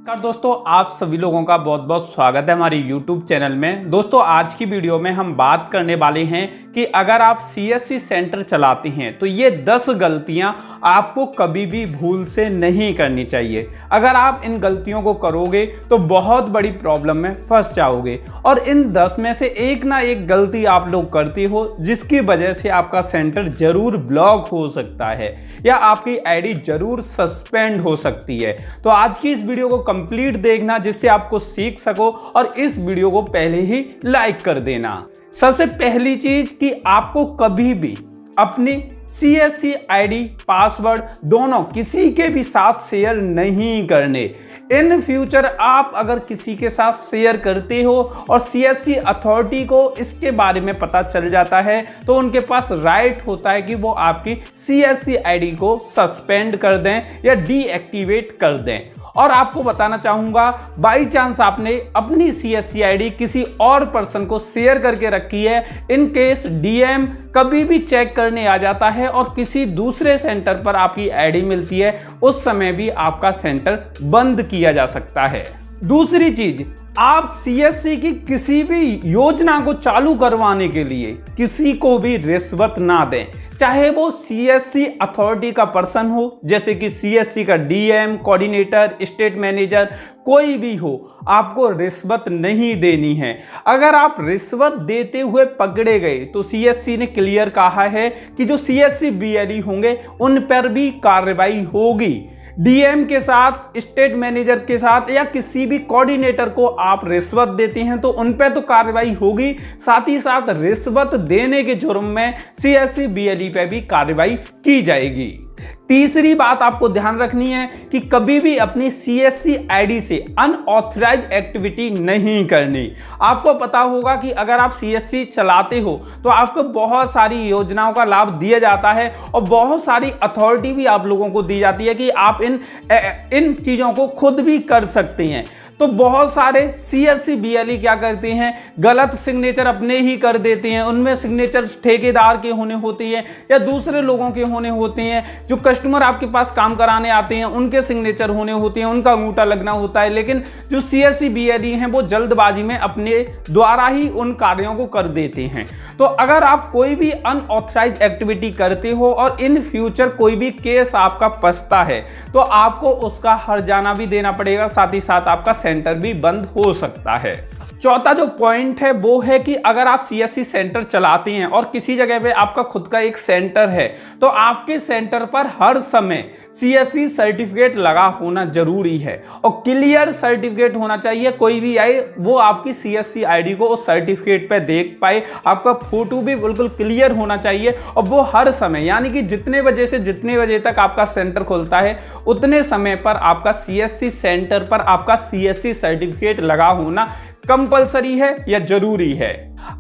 नमस्कार दोस्तों, आप सभी लोगों का बहुत बहुत स्वागत है हमारे YouTube चैनल में। दोस्तों आज की वीडियो में हम बात करने वाले हैं कि अगर आप CSC सेंटर चलाते हैं तो ये 10 गलतियां आपको कभी भी भूल से नहीं करनी चाहिए। अगर आप इन गलतियों को करोगे तो बहुत बड़ी प्रॉब्लम में फंस जाओगे और इन 10 में से एक ना एक गलती आप लोग करते हो जिसकी वजह से आपका सेंटर जरूर ब्लॉक हो सकता है या आपकी आईडी जरूर सस्पेंड हो सकती है। तो आज की इस वीडियो को कंप्लीट देखना जिससे आपको सीख सको और इस वीडियो को पहले ही लाइक कर देना। सबसे पहली चीज कि आपको कभी भी अपनी CSC आईडी पासवर्ड दोनों किसी के भी साथ शेयर नहीं करने। इन फ्यूचर आप अगर किसी के साथ शेयर करते हो और CSC अथॉरिटी को इसके बारे में पता चल जाता है तो उनके पास राइट होता है कि वो आपकी CSC आईडी को सस्पेंड कर दें या डीएक्टिवेट कर दें। और आपको बताना चाहूंगा, बाई चांस आपने अपनी CSC आईडी किसी और पर्सन को शेयर करके रखी है, इन केस DM कभी भी चेक करने आ जाता है और किसी दूसरे सेंटर पर आपकी आईडी मिलती है, उस समय भी आपका सेंटर बंद किया जा सकता है। दूसरी चीज, आप CSC की किसी भी योजना को चालू करवाने के लिए किसी को भी रिश्वत ना दें, चाहे वो CSC अथॉरिटी का पर्सन हो, जैसे कि CSC का DM, कोऑर्डिनेटर, स्टेट मैनेजर, कोई भी हो, आपको रिश्वत नहीं देनी है। अगर आप रिश्वत देते हुए पकड़े गए तो CSC ने क्लियर कहा है कि जो CSC BLE होंगे उन पर भी कार्रवाई होगी। DM के साथ, स्टेट मैनेजर के साथ या किसी भी कोऑर्डिनेटर को आप रिश्वत देते हैं तो उन पे तो कार्रवाई होगी, साथ ही साथ रिश्वत देने के जुर्म में CSC BLE पे भी कार्रवाई की जाएगी। तीसरी बात आपको ध्यान रखनी है कि कभी भी अपनी CSC आईडी से अनऑथराइज्ड एक्टिविटी नहीं करनी। आपको पता होगा कि अगर आप CSC चलाते हो तो आपको बहुत सारी योजनाओं का लाभ दिया जाता है और बहुत सारी अथॉरिटी भी आप लोगों को दी जाती है कि आप इन चीज़ों को खुद भी कर सकते हैं। तो बहुत सारे CSC BLE क्या करते हैं, गलत सिग्नेचर अपने ही कर देते हैं। उनमें सिग्नेचर ठेकेदार के होने होते हैं या दूसरे लोगों के होने होते हैं, जो कस्टमर आपके पास काम कराने आते हैं उनके सिग्नेचर होने होते हैं, उनका अंगूठा लगना होता है। लेकिन जो CSC BLE हैं वो जल्दबाजी में अपने द्वारा ही उन कार्यों को कर देते हैं। तो अगर आप कोई भी अनऑथराइज्ड एक्टिविटी करते हो और इन फ्यूचर कोई भी केस आपका फंसता है तो आपको उसका हर्जाना भी देना पड़ेगा, साथ ही साथ आपका सेंटर भी बंद हो सकता है। चौथा जो पॉइंट है वो है कि अगर आप CSC सेंटर चलाते हैं और किसी जगह पे आपका खुद का एक सेंटर है तो आपके सेंटर पर हर समय CSC सर्टिफिकेट लगा होना जरूरी है और क्लियर सर्टिफिकेट होना चाहिए। कोई भी आए वो आपकी CSC आईडी को उस सर्टिफिकेट पे देख पाए, आपका फोटो भी बिल्कुल क्लियर होना चाहिए और वो हर समय, यानी कि जितने बजे से जितने बजे तक आपका सेंटर खुलता है उतने समय पर आपका CSC सेंटर पर आपका CSC सर्टिफिकेट लगा होना कंपलसरी है या जरूरी है।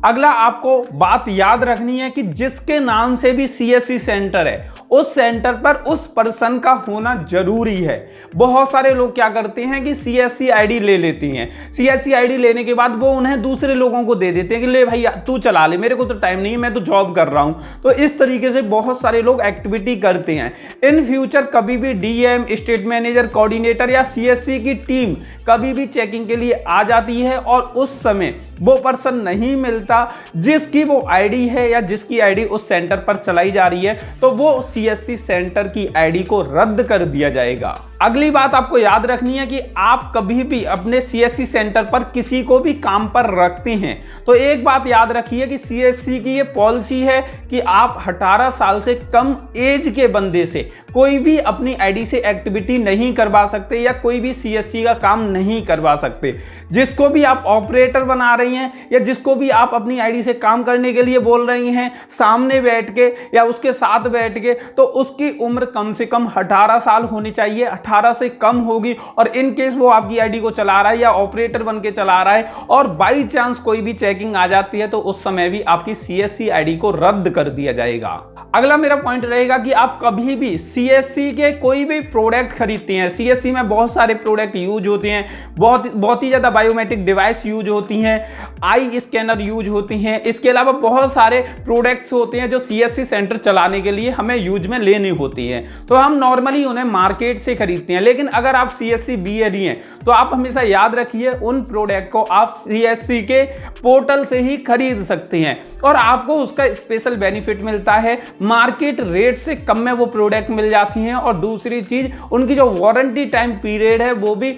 अगला आपको बात याद रखनी है कि जिसके नाम से भी CSC सेंटर है उस सेंटर पर उस पर्सन का होना जरूरी है। बहुत सारे लोग क्या करते हैं कि CSC आईडी ले लेती हैं, CSC आईडी लेने के बाद वो उन्हें दूसरे लोगों को दे देते हैं कि ले भाई तू चला ले, मेरे को तो टाइम नहीं है, मैं तो जॉब कर रहा हूं। तो इस तरीके से बहुत सारे लोग एक्टिविटी करते हैं। इन फ्यूचर कभी भी DM, स्टेट मैनेजर, कोऑर्डिनेटर या CSC की टीम कभी भी चेकिंग के लिए आ जाती है और उस समय वो पर्सन नहीं मिलता जिसकी वो आईडी है या जिसकी आईडी उस सेंटर पर चलाई जा रही है, तो वो CSC सेंटर की आईडी को रद्द कर दिया जाएगा। अगली बात आपको याद रखनी है कि आप कभी भी अपने CSC सेंटर पर किसी को भी काम पर रखते हैं तो एक बात याद रखिए कि CSC की ये पॉलिसी है कि आप 18 साल से कम एज के बंदे से कोई भी अपनी आईडी से एक्टिविटी नहीं करवा सकते या कोई भी CSC का काम नहीं करवा सकते। जिसको भी आप ऑपरेटर बना रही हैं या जिसको भी आप अपनी आईडी से काम करने के लिए बोल रही हैं सामने बैठ के या उसके साथ बैठ के, तो उसकी उम्र कम से कम 18 साल होनी चाहिए। 18 से कम होगी और इन केस वो आपकी आईडी को चला रहा है या ऑपरेटर बन के चला रहा है और बाई चांस कोई भी चेकिंग आ जाती है तो उस समय भी आपकी CSC आईडी को रद्द कर दिया जाएगा। अगला मेरा पॉइंट रहेगा कि आप कभी भी CSC के कोई भी प्रोडक्ट खरीदते हैं, CSC में बहुत सारे प्रोडक्ट यूज होते हैं, बहुत ही ज़्यादा बायोमेट्रिक डिवाइस यूज होती हैं आई स्कैनर यूज होती हैं। इसके अलावा बहुत सारे प्रोडक्ट्स होते हैं जो सीएससी सेंटर चलाने के लिए हमें यूज में लेनी होती हैं, तो हम नॉर्मली उन्हें मार्केट से खरीदते हैं। लेकिन अगर आप सीएससी बीएलई हैं तो आप हमेशा याद रखिए उन प्रोडक्ट को आप सीएससी के पोर्टल से ही खरीद सकते हैं और आपको उसका स्पेशल बेनिफिट मिलता है। मार्केट रेट से कम में वो प्रोडक्ट मिल जाती हैं और दूसरी चीज उनकी जो वारंटी टाइम पीरियड है वो भी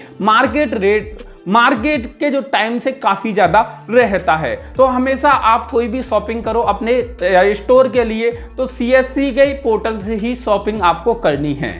मार्केट के जो टाइम से काफी ज्यादा रहता है। तो हमेशा आप कोई भी शॉपिंग करो अपने स्टोर के लिए तो सीएससी के पोर्टल से ही शॉपिंग आपको करनी है।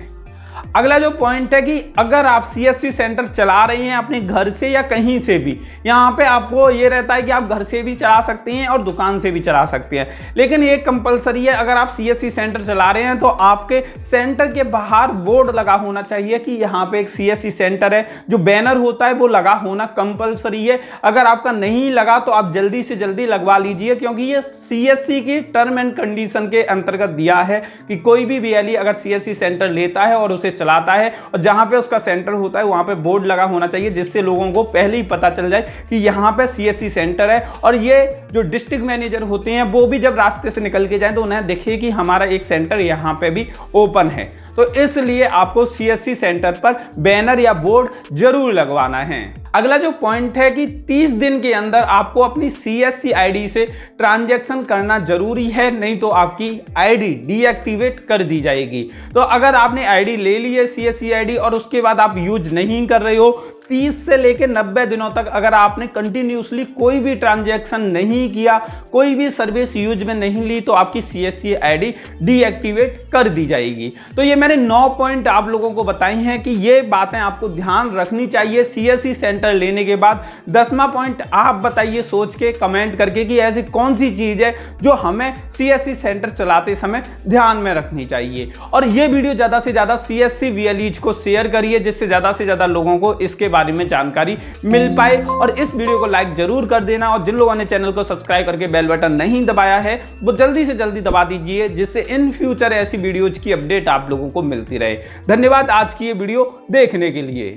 अगला जो पॉइंट है कि अगर आप सीएससी सेंटर चला रहे हैं अपने घर से या कहीं से भी, यहाँ पे आपको ये रहता है कि आप घर से भी चला सकते हैं और दुकान से भी चला सकते हैं, लेकिन ये कंपलसरी है। अगर आप सीएससी सेंटर चला रहे हैं तो आपके सेंटर के बाहर बोर्ड लगा होना चाहिए कि यहाँ पे एक सीएससी सेंटर है। जो बैनर होता है वो लगा होना कंपलसरी है। अगर आपका नहीं लगा तो आप जल्दी से जल्दी लगवा लीजिए, क्योंकि ये सीएससी की टर्म एंड कंडीशन के अंतर्गत दिया है कि कोई भी बीएलई अगर सीएससी सेंटर लेता है और उसे चलाता है और जहां पे उसका सेंटर होता है वहां पे बोर्ड लगा होना चाहिए, जिससे लोगों को पहले ही पता चल जाए कि यहां पे सीएससी सेंटर है। और ये जो डिस्ट्रिक्ट मैनेजर होते हैं वो भी जब रास्ते से निकल के जाएं तो उन्हें दिखे कि हमारा एक सेंटर यहां पे भी ओपन है। तो इसलिए आपको सीएससी सेंटर पर बैनर या बोर्ड जरूर लगवाना है। अगला जो पॉइंट है कि 30 दिन के अंदर आपको अपनी सीएससी आईडी से ट्रांजैक्शन करना जरूरी है, नहीं तो आपकी आईडी डीएक्टिवेट कर दी जाएगी। तो अगर आपने आईडी ले ली है सीएससी आईडी और उसके बाद आप यूज नहीं कर रहे हो, 30 से लेकर 90 दिनों तक अगर आपने कंटिन्यूसली कोई भी ट्रांजैक्शन नहीं किया, कोई भी सर्विस यूज में नहीं ली, तो आपकी सीएससी आईडी डीएक्टिवेट कर दी जाएगी। तो ये मैंने 9 पॉइंट आप लोगों को बताई हैं कि ये बातें आपको ध्यान रखनी चाहिए सीएससी सेंटर लेने के बाद। 10वां पॉइंट आप बताइए सोच के कमेंट करके कि ऐसी कौन सी चीज है जो हमें सीएससी सेंटर चलाते समय ध्यान में रखनी चाहिए। और ये वीडियो ज्यादा से ज्यादा सीएससी बीएलईज को शेयर करिए, जिससे ज्यादा से ज्यादा लोगों को इसके बारे में जानकारी मिल पाए। और इस वीडियो को लाइक जरूर कर देना और जिन लोगों ने चैनल को सब्सक्राइब करके बेल बटन नहीं दबाया है वो जल्दी से जल्दी दबा दीजिए, जिससे इन फ्यूचर ऐसी वीडियोज की अपडेट आप लोगों को मिलती रहे। धन्यवाद आज की ये वीडियो देखने के लिए।